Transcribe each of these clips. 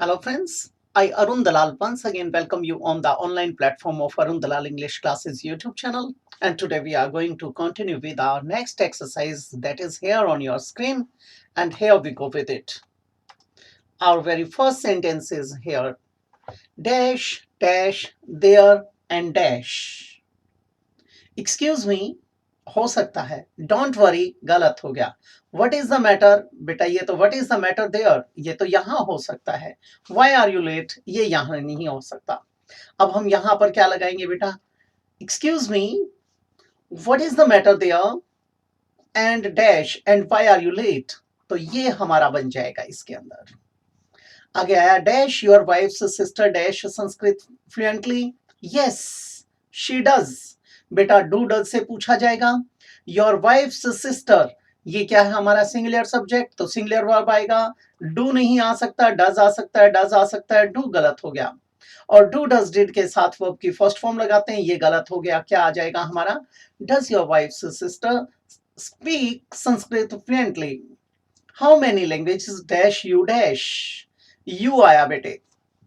Hello friends, I Arun Dalal once again welcome you on the online platform of Arun Dalal English Classes YouTube channel, and today we are going to continue with our next exercise that is here on your screen, and here we go with it. Our very first sentence is here, dash, dash, there and dash. Excuse me, हो सकता है, don't worry गलत हो गया, what is the matter, बेटा ये तो what is the matter there, ये तो यहाँ हो सकता है, व्हाई आर यू लेट, ये यहाँ नहीं हो सकता। अब हम यहाँ पर क्या लगाएंगे बेटा, excuse me, what is the matter there and dash and why are you late, तो ये हमारा बन जाएगा इसके अंदर। आगे आया, dash your wife's sister dash Sanskrit fluently, yes she does, बेटा डू डज से पूछा जाएगा। योर वाइफ्स सिस्टर, ये क्या है हमारा सिंगुलर सब्जेक्ट, तो सिंगुलर वर्ब आएगा, डू नहीं आ सकता, डज आ सकता है, डज आ सकता है, डू गलत हो गया। और डू डज डिड के साथ वर्ब की फर्स्ट फॉर्म लगाते हैं, ये गलत हो गया, क्या आ जाएगा हमारा, does your wife's sister speak Sanskrit fluently, how many languages dash you dash, you आया बेटे।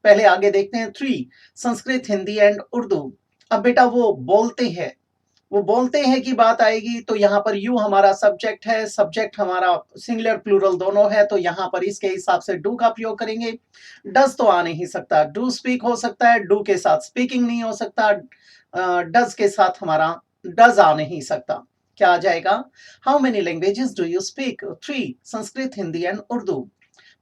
पहले आगे देखते हैं, 3 संस्कृत हिंदी एंड उर्दू। अब बेटा वो बोलते हैं की बात आएगी, तो यहाँ पर यू हमारा सब्जेक्ट है, सब्जेक्ट हमारा सिंगुलर प्लूरल दोनों है, तो यहाँ पर इसके हिसाब से डू का प्रयोग करेंगे। डज तो आ नहीं सकता, डू स्पीक हो सकता है, डू के साथ स्पीकिंग नहीं हो सकता, डज के साथ हमारा डज आ नहीं सकता, क्या आ जाएगा, how many languages do you speak, 3 Sanskrit Hindi and Urdu.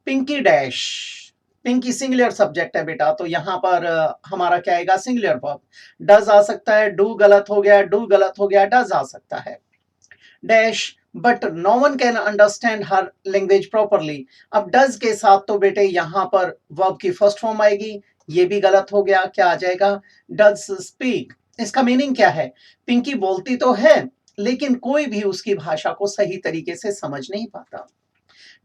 Pinky dash, Pinky singular subject है बेटा, तो यहाँ पर हमारा क्या आएगा, सिंगुलर वर्ब। डज आ सकता है, डू गलत हो गया, डू गलत हो गया, डज आ सकता है। Dash but no one can understand her language properly, अब डज के साथ तो बेटे यहाँ पर वर्ब की फर्स्ट फॉर्म आएगी, ये भी गलत हो गया, क्या आ जाएगा, डज स्पीक। इसका मीनिंग क्या है, पिंकी बोलती तो है लेकिन कोई भी उसकी भाषा को सही तरीके से समझ नहीं पाता।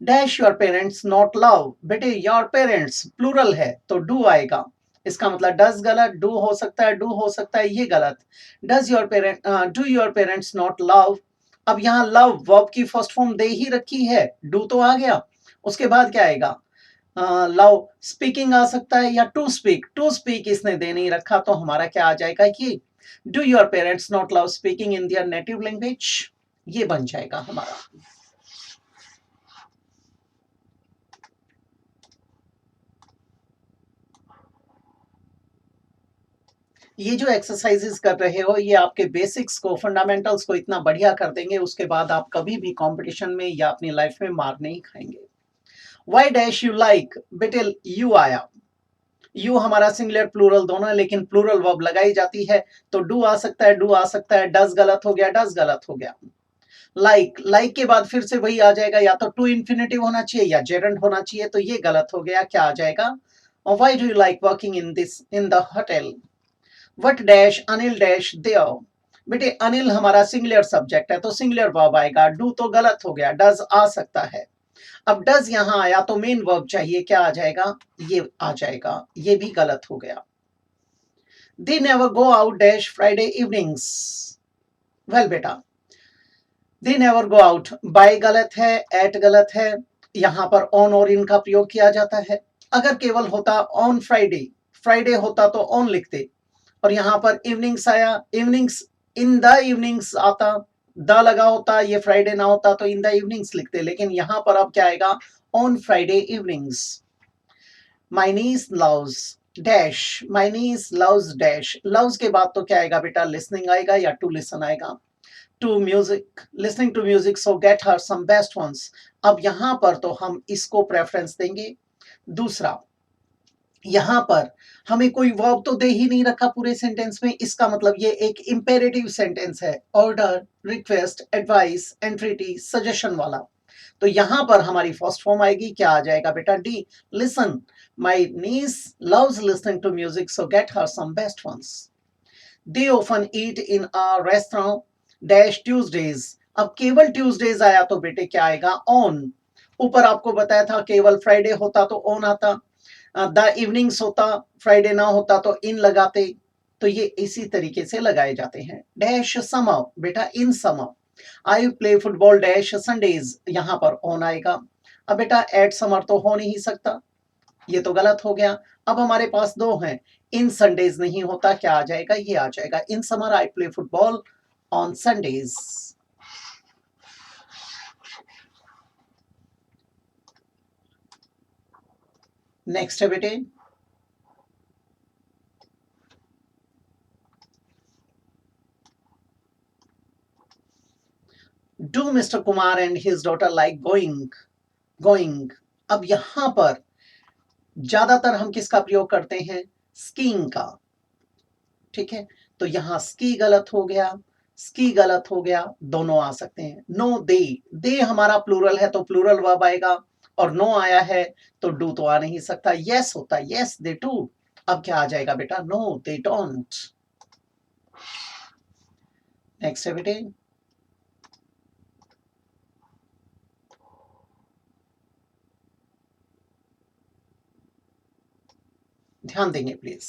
Dash your parents not love, बेटे योर पेरेंट्स प्लूरल है तो डू आएगा, इसका मतलब डज गलत, डू हो सकता है, डू हो सकता है, ये गलत। Does your parent do your parents not love, अब यहाँ लव वर्ब की फर्स्ट फॉर्म दे ही रखी है, डू तो आ गया, उसके बाद क्या आएगा, लव, स्पीकिंग आ सकता है या टू स्पीक इसने दे नहीं रखा, तो हमारा क्या आ जाएगा, ये do your parents not love speaking in their native language, ये बन जाएगा हमारा। ये जो एक्सरसाइजेस कर रहे हो, ये आपके बेसिक्स को, फंडामेंटल्स को इतना बढ़िया कर देंगे, उसके बाद आप कभी भी कंपटीशन में या अपनी लाइफ में मार नहीं खाएंगे। व्हाई डैश यू लाइक, बेटे यू आया, यू हमारा सिंगुलर प्लूरल दोनों है, लेकिन प्लूरल वर्ब लगाई जाती है, तो डू आ सकता है, डू आ सकता है, डज गलत हो गया, डज गलत हो गया। लाइक के बाद फिर से वही आ जाएगा, या तो टू इन्फिनेटिव होना चाहिए या जेरेंट होना चाहिए, तो ये गलत हो गया, क्या आ जाएगा, why do you like working in the hotel, what dash Anil dash there, बेटे अनिल हमारा सिंगुलर सब्जेक्ट है, तो सिंगुलर वर्ब आएगा, डू तो गलत हो गया, डज आ सकता है। अब डज यहां आया तो मेन वर्ब चाहिए, क्या आ जाएगा, ये आ जाएगा, ये भी गलत हो गया। They never go out dash Friday evenings, well बेटा they never go out, by गलत है, एट गलत है, यहां पर ऑन और इन का प्रयोग किया जाता है। अगर केवल होता ऑन फ्राइडे, फ्राइडे होता तो ऑन लिखते, और यहाँ पर इवनिंग्स आया, इवनिंग्स, इन द इवनिंग्स आता, द लगा होता, ये फ्राइडे ना होता तो इन द इवनिंग्स लिखते, लेकिन यहाँ पर अब क्या आएगा, on Friday evenings. My niece loves dash, my niece loves dash, loves के बाद तो क्या आएगा बेटा, लिसनिंग आएगा या टू लिसन आएगा, to music, listening to music, so get her some best ones. अब यहाँ पर तो हम इसको प्रेफरेंस देंगे। दूसरा, यहाँ पर हमें कोई वर्ब तो दे ही नहीं रखा पूरे सेंटेंस में, इसका मतलब ये एक इंपेरेटिव सेंटेंस है, ऑर्डर, रिक्वेस्ट, एडवाइस, एंट्रीटी, सजेशन वाला, तो यहाँ पर हमारी फर्स्ट फॉर्म आएगी, क्या आ जाएगा बेटा, D, listen, my niece loves listening to music so get her some best ones. They often eat in a restaurant dash Tuesdays, अब केवल ट्यूजडेज आया तो बेटे क्या आएगा, ऑन, ऊपर आपको बताया था केवल फ्राइडे होता तो ऑन आता, द इवनिंग्स होता, फ्राइडे ना होता तो इन लगाते, तो ये इसी तरीके से लगाए जाते हैं। डैश समर, बेटा in summer, I play football dash Sundays, यहाँ पर ऑन आएगा। अब बेटा एट समर तो हो नहीं सकता, ये तो गलत हो गया। अब हमारे पास दो हैं, इन संडेज नहीं होता, क्या आ जाएगा, ये आ जाएगा, in summer I play football on Sundays. Next है बेटे, do mister Kumar and his daughter like going, going. अब यहां पर ज्यादातर हम किसका प्रयोग करते हैं, स्कीइंग का। ठीक है, तो यहां स्की गलत हो गया, स्की गलत हो गया, दोनों आ सकते हैं। नो दे, दे हमारा प्लूरल है तो प्लूरल वर्ब आएगा, और नो आया है तो डू तो आ नहीं सकता, यस होता है, यस दे डू। अब क्या आ जाएगा बेटा, नो दे डोंट। नेक्स्ट है बेटे, ध्यान देंगे please.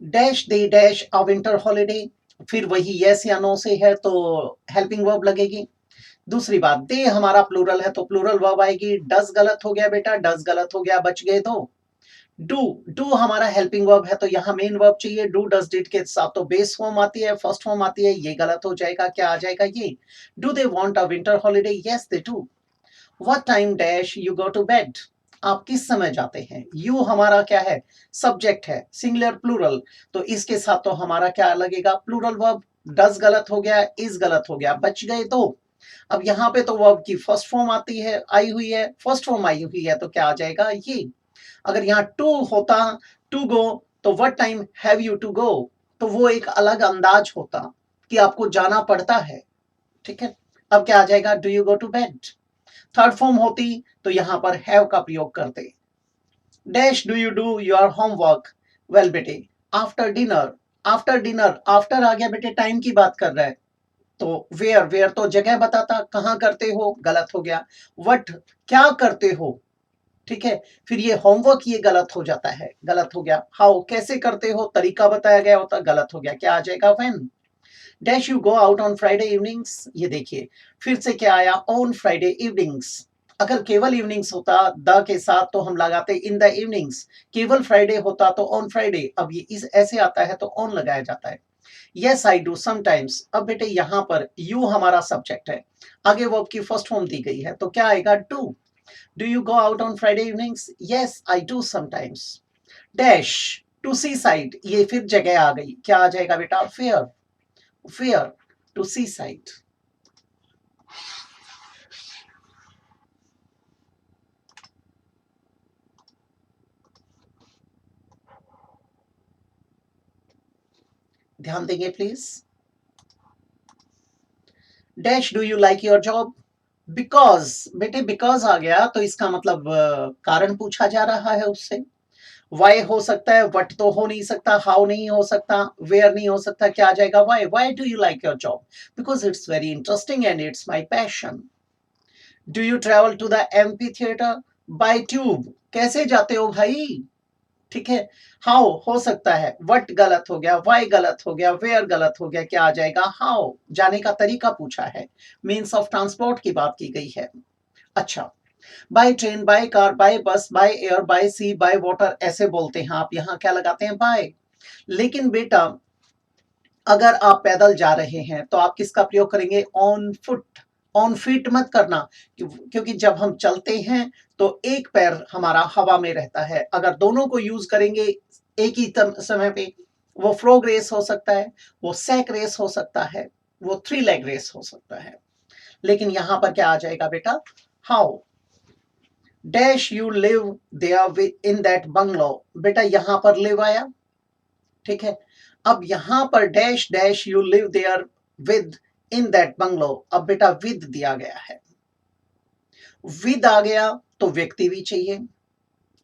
Dash they dash a winter holiday, फिर वही यस या नो से है तो हेल्पिंग वर्ब लगेगी। दूसरी बात, दे हमारा प्लूरल है तो प्लूरल वर्ब आएगी। डज गलत हो गया बेटा, डज गलत हो गया, बच गए दो। डू, डू हमारा हेल्पिंग वर्ब है तो यहाँ मेन वर्ब चाहिए। डू डज डिड के साथ तो बेस फॉर्म आती है, फर्स्ट फॉर्म आती है, ये गलत हो जाएगा, क्या आ जाएगा ये। Do they want a winter holiday, yes they do. What time dash you go to bed, आप किस समय जाते हैं। यू हमारा क्या है, सब्जेक्ट है, सिंगुलर प्लूरल, तो इसके साथ तो हमारा क्या लगेगा, प्लूरल वर्ब। डज गलत हो गया, इज गलत हो गया, बच गए दो। अब यहाँ पे तो वर्ब की फर्स्ट फॉर्म आती है, आई हुई है, फर्स्ट फॉर्म आई हुई है, तो क्या आ जाएगा ये। अगर यहाँ टू होता, टू गो, तो what time have you to go, तो वो एक अलग अंदाज होता कि आपको जाना पड़ता है। ठीक है, अब क्या आ जाएगा, do you go to bed. Third form होती तो यहां पर हैव का प्रयोग करते। Dash do you do your homework, well बेटे after dinner, after dinner, after आ गया बेटे, टाइम की बात कर रहा है, तो वेयर, वेयर तो जगह बताता, कहां करते हो, गलत हो गया। वट, क्या करते हो, ठीक है, फिर ये होमवर्क, ये गलत हो जाता है, गलत हो गया। हाउ, कैसे करते हो, तरीका बताया गया होता, गलत हो गया, क्या आ जाएगा, when. Dash you go out on Friday evenings, ये देखिए फिर से क्या आया, ऑन फ्राइडे इवनिंग्स। अगर केवल इवनिंग्स होता द के साथ तो हम लगाते इन द इवनिंग्स, केवल फ्राइडे होता तो ऑन फ्राइडे, अब ये इस ऐसे आता है तो ऑन लगाया जाता है। यस आई डू समटाइम्स, अब बेटे यहां पर यू हमारा सब्जेक्ट है, आगे वर्ब की फर्स्ट फॉर्म दी गई है तो क्या आएगा, do. Do you go out on Friday evenings, yes I do sometimes. Dash to seaside, ये फिर जगह आ गई, क्या आ जाएगा बेटा, fare, fare to seaside. ध्यान देंगे please. Dash do you like your job, because, बेटे बिकॉज आ गया तो इसका मतलब कारण पूछा जा रहा है उससे। वाई हो सकता है, वट तो हो नहीं सकता, हाउ नहीं हो सकता, वेयर नहीं हो सकता, क्या आ जाएगा, why, why do you like your job, because it's very interesting and it's my passion. Do you travel to the amphitheatre by tube, कैसे जाते हो भाई, ठीक है। हाउ हो सकता है, वट गलत हो गया, वाई गलत हो गया, वेयर गलत हो गया, क्या आ जाएगा, हाउ, जाने का तरीका पूछा है, मीन्स ऑफ ट्रांसपोर्ट की बात की गई है। अच्छा, by train, by car, by bus, by air, by sea, by water, ऐसे बोलते हैं आप, यहाँ क्या लगाते हैं, बाय। लेकिन बेटा अगर आप पैदल जा रहे हैं तो आप किसका प्रयोग करेंगे, ऑन फुट। ऑन फीट मत करना, क्योंकि जब हम चलते हैं तो एक पैर हमारा हवा में रहता है, अगर दोनों को यूज करेंगे एक ही समय पे, वो फ्रॉग रेस हो सकता है, वो सैक रेस हो सकता है, वो थ्री लेग रेस हो सकता है। लेकिन यहां पर क्या आ जाएगा बेटा, how dash you live there in that bungalow, बेटा यहां पर लिव आया, ठीक है। अब यहां पर dash dash you live there with in that bungalow, अब बेटा विद दिया गया है, विद आ गया तो व्यक्ति भी चाहिए,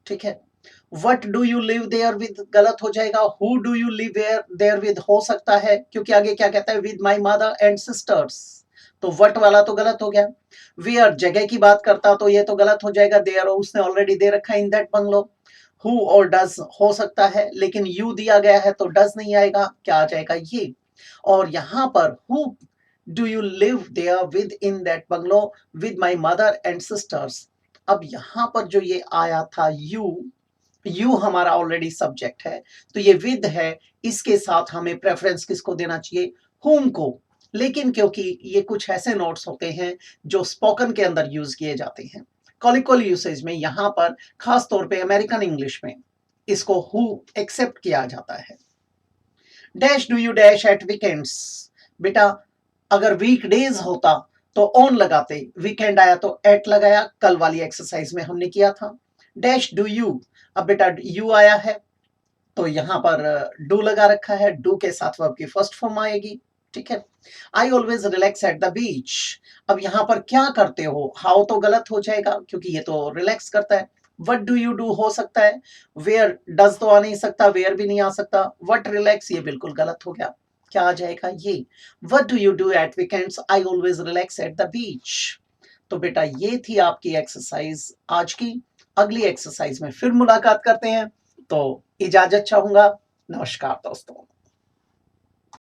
ठीक है। What do you live there with गलत हो जाएगा, who do you live there with हो सकता है, क्योंकि आगे क्या कहता है, with my mother and sisters, तो वट वाला तो गलत हो गया। वेयर जगह की बात करता तो ये तो गलत हो जाएगा, देयर उसने ऑलरेडी दे रखा है, इन दैट बंगलो। हु और डज हो सकता है, लेकिन यू दिया गया है तो डज नहीं आएगा, क्या आ जाएगा ये। और यहां पर who do you live there with in that bungalow with my mother and sisters. अब यहां पर जो ये आया था यू हमारा ऑलरेडी सब्जेक्ट है, तो ये विद है, इसके साथ हमें प्रेफरेंस किसको देना चाहिए, हुम को। लेकिन क्योंकि ये कुछ ऐसे नोट्स होते हैं जो स्पोकन के अंदर यूज किए जाते हैं, कॉलिकल यूसेज में, यहां पर खास तौर पे अमेरिकन इंग्लिश में इसको हु एक्सेप्ट किया जाता है। Dash do you dash at weekends. बेटा अगर वीकडेज होता तो ऑन लगाते, वीकेंड आया तो एट लगाया, कल वाली एक्सरसाइज में हमने किया था। डैश डू यू, अब बेटा यू आया है तो यहां पर डू लगा रखा है, डू के साथ वर्ब की फर्स्ट फॉर्म आएगी, ठीक है। I always relax at the beach. अब यहां पर क्या करते हो, हाउ तो गलत हो जाएगा क्योंकि ये तो रिलैक्स करता है। वट डू यू डू हो सकता है, वेयर डज तो आ नहीं सकता, वेयर भी नहीं आ सकता, वट रिलैक्स ये बिल्कुल गलत हो गया। क्या आ जाएगा ये, what do you do at weekends, I always relax at the beach. तो बेटा ये थी आपकी एक्सरसाइज आज की। अगली एक्सरसाइज में फिर मुलाकात करते हैं, तो इजाजत चाहूंगा। नमस्कार दोस्तों।